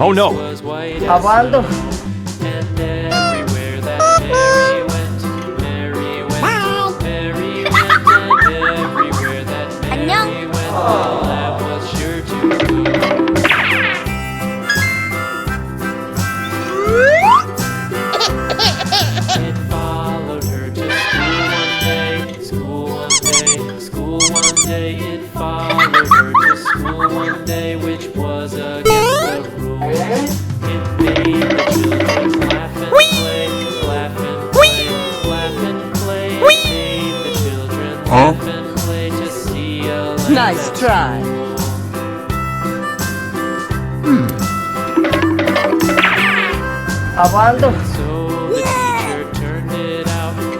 Oh no! Abaldo. And everywhere that Mary went, Mary went, Mary went, and everywhere that Mary went, the lamb was sure to go. It followed her to school one day. It followed her to school one day, which was against the rules. It made the children laugh and play, laugh and play, laugh and play. It made the children laugh and play to see a lamb. Nice try. Abaldo. So the teacher turned it out, and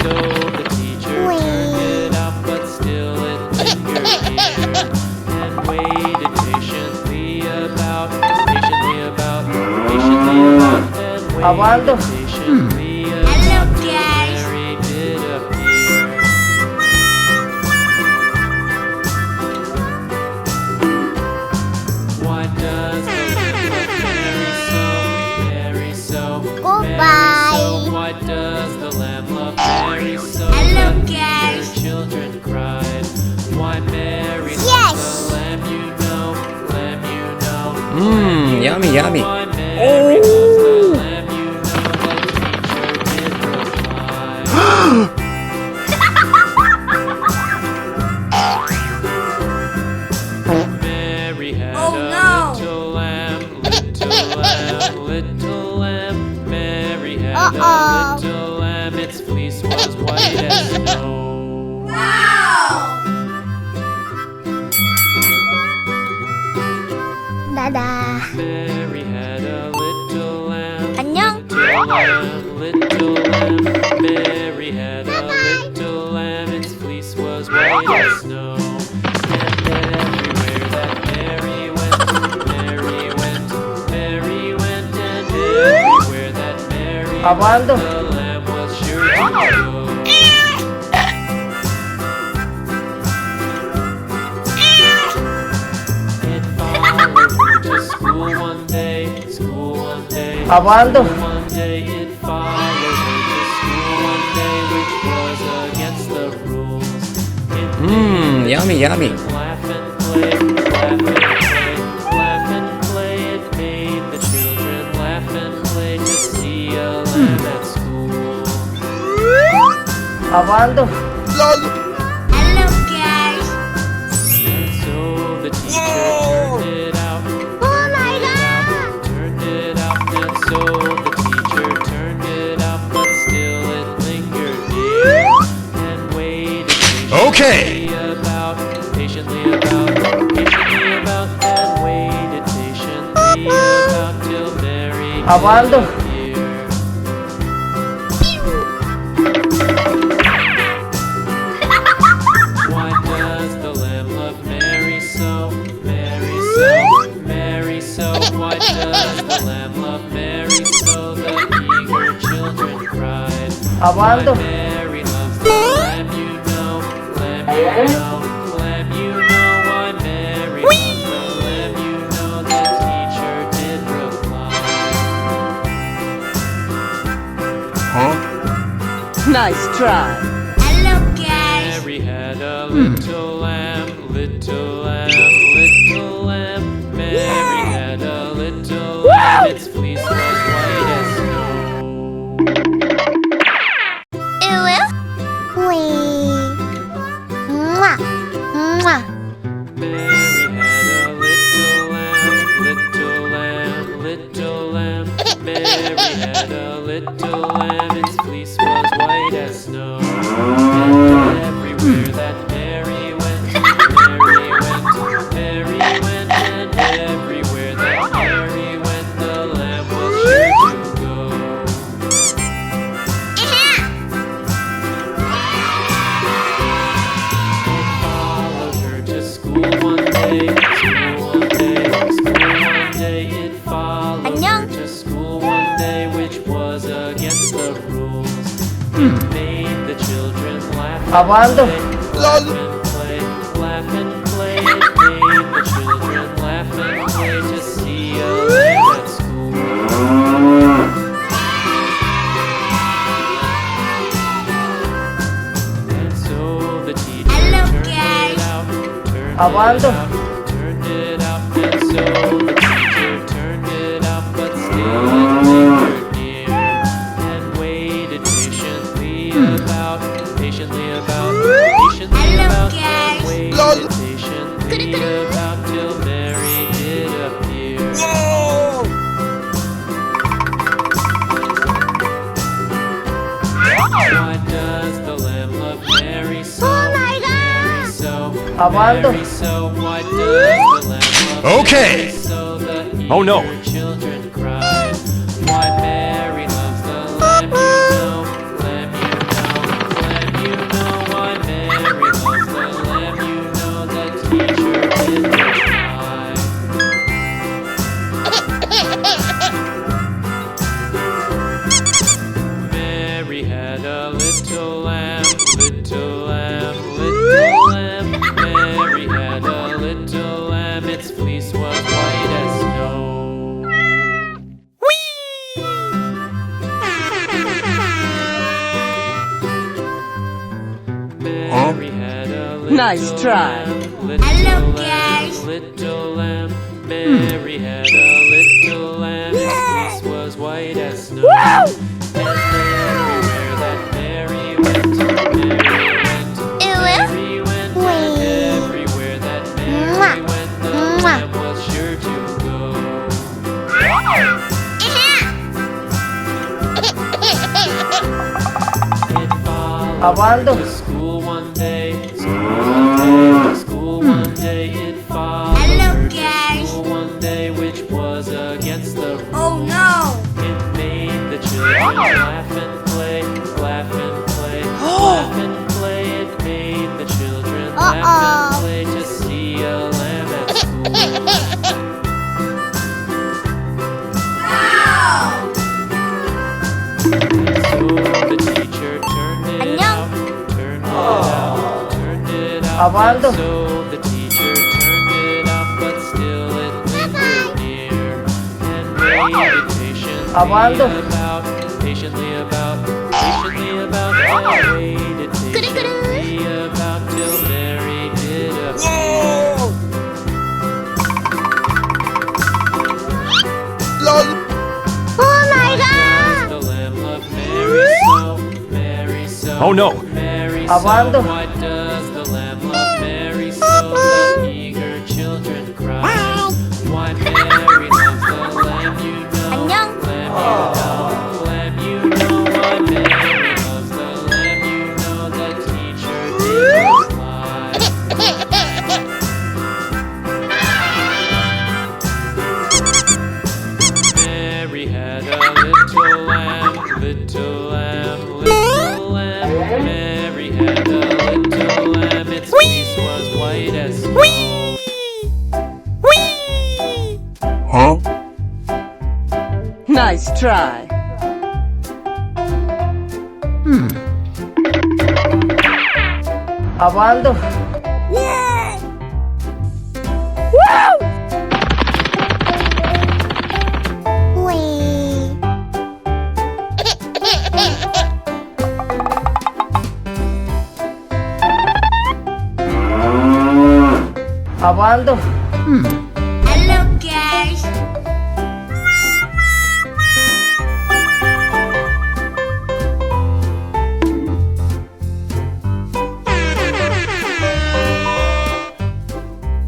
so the teacher turned it out, but still it lingered here, and waited patiently about, and Abaldo. waited patiently about. Hello, guys. Mary did appear. Why does the lamb love Mary so, Mary so, Goodbye. Mary so? Why does the lamb love Mary so? Hello, that guys. Her children cried. Why Mary Yes. loves the lamb, you know, lamb, you know. Yummy, yummy. Why Mary loves the lamb, you know, the teacher did reply. Mary had Oh, a no. little lamb, little lamb. Mary had a Uh-oh. little lamb, its fleece was white as snow. Dada. Mary had a little lamb, 안녕. little lamb. Mary had a little lamb, its fleece was white as snow. And everywhere that Mary went, Mary went, Mary went, and everywhere that Mary went, Abaldo. the lamb was sure to go. It followed her to school one day, Abaldo. One day it followed her to school one day, which was against the rules. It Yummy, yummy. laugh and play, laugh and play, laugh and play. It made the children laugh and play to see a lamb at school. Abaldo. Hello, guys. And so the teacher turned it out, Oh my God. turned it out, and so the teacher turned it out, but still it lingered near, and waited Okay. patiently about, and waited patiently about till Mary Abaldo. did appear. Why does the lamb love Mary so, Mary so, Mary so? Why does the lamb love Mary so? The eager children cried. Abaldo. Why Mary loves the lamb, you know, lamb, you know, lamb, you know. Why Mary loves the lamb, you know, the teacher did reply. Nice try. Hello, guys. Mary had a little lamb, little lamb, little lamb. Mary had a little lamb, its fleece was white as snow. Mwah. Mwah. Mary had a little lamb, little lamb, little lamb. Mary had a little lamb, its fleece was white as snow. And everywhere that Mary went, Mary went, Mary went, and everywhere that Mary went, the lamb was sure to go. It followed her to school one day, school one day, school one day. It followed her 안녕. to school one day, which was against the rules. It made the children laugh Abaldo. and play, laugh and play, laugh and play. It made the children laugh Abando. Turned it out, and so the teacher turned it out, but still it lingered near and waited patiently about, Hello, guys. waited patiently about till Mary did appear. Why does the lamb love Mary so? Oh my Mary God. so, Abando. Mary so. Why does the lamb love Okay. Mary so? The Oh, no. eager children cry. Why Mary loves the lamb, you know, lamb, you know, lamb, you know. Why Mary loves the lamb, you know. The teacher did reply. Mary had a little lamb, little lamb, little lamb. Mary had a little lamb, its fleece was white as snow. Mary had a little Nice try. lamb, little Hello, lamb, guys. little lamb. Mary had a little lamb, its fleece was white as snow. And everywhere that Mary went, Mary went, and everywhere that Mary went, the lamb was sure to go. It followed Abando. to school one day, school one day, it followed Hello, her to guys. school one day, which was against the rules. Oh no. It made the children laugh and play, laugh and play, laugh and play. It made the children laugh and play to see a lamb at school. So the teacher turned it out, turned it out, turned it out. Abando. So the teacher turned it out, but still it lingered near and waited patiently Abando. about, patiently about, patiently about, waited patiently about till Mary did appear. Oh my God. The lamb loved Mary so, Mary so. Oh, no. Mary so. Abando. Why does the lamb love Mary so? The eager children cry. Why Mary loves the lamb, you know. 안녕. Lamb, you know. Why Mary loves the lamb, you know. The teacher did reply. Mary had a little lamb, little lamb, little lamb. Mary had a little lamb, its fleece was white as snow. Nice try. Abando. Wee. Abando. Hello, guys.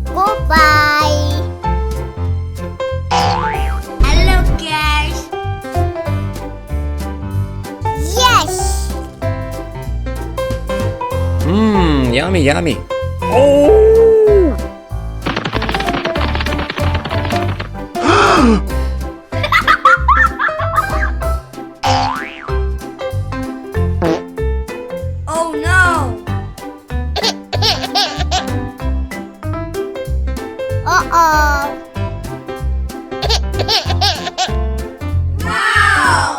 Goodbye. Hello, guys. Yes. Yummy, yummy. Oh no. Uh-oh. Wow.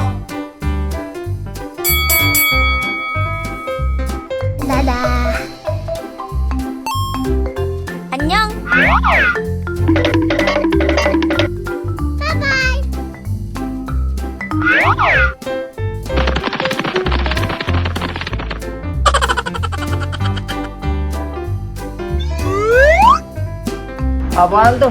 다다. 안녕. 바이바이. Apaan tuh?